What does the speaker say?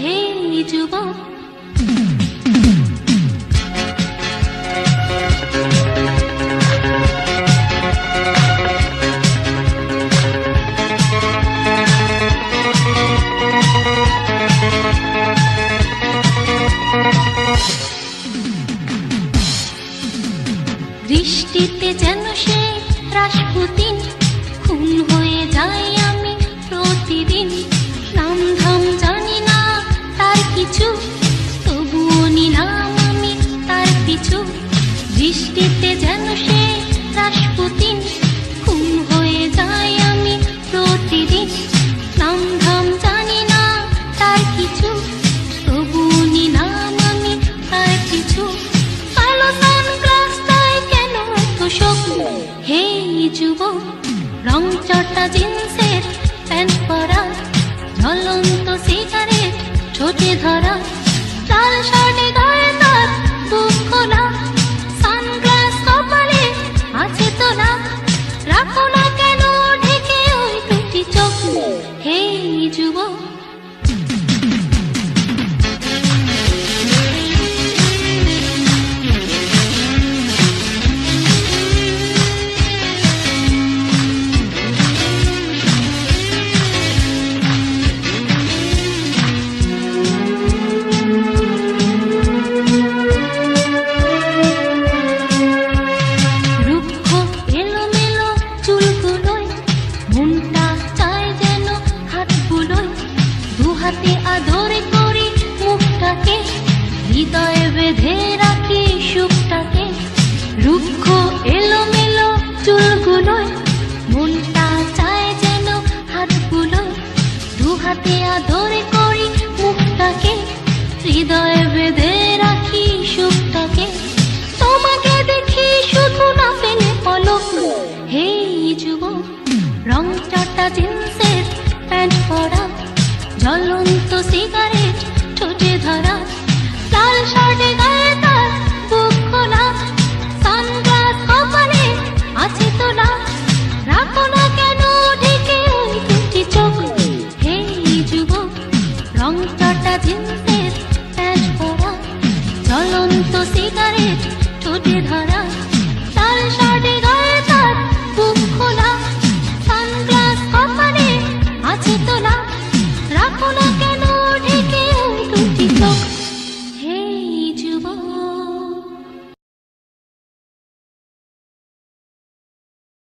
হে যুবক, বৃষ্টিতে যেন সে রাসপুতিন, খুন হয়ে যাই আমি প্রতিদিন। নাম ধাম জানি না তার কিছু, তবুও নিলাম আমি তার পিছু। বৃষ্টিতে যেন সে রাসপুতিন, খুন হয়ে যাই আমি প্রতিদিন। নাম ধাম জানি না তার কিছু, তবুও নিলাম আমি তার পিছু। কালো সানগ্লাসটায় কেন এত শোক? হে যুবক, রং চটা জিন্সের প্যান্ট পরা, জ্বলন্ত সিগারেট ঠোঁটে ধরা, লাল শার্টে গায়ে তার বুক খোলা, সানগ্লাস কপালে আছে তো না। রাখো না কেন ঢেকে ওই দুটি চোখ? হে যুবক, হাতে আদরে করি মুখটাকে, হৃদয়ে বেঁধে রাখি সুখটাকে। রুক্ষ এলোমেলো চুলগুলোয় মনটা চায় যেন হাতগুলোয়, দু হাতে আদরে করি মুখটাকে, হৃদয়ে বেঁধে রাখি সুখটাকে। তোমাকে দেখি শুধু না পেলে পলক। হে যুবক, রং চটা জিন্সের প্যান্ট পরা, জ্বলন্ত সিগারেট ঠোঁটে ধরা,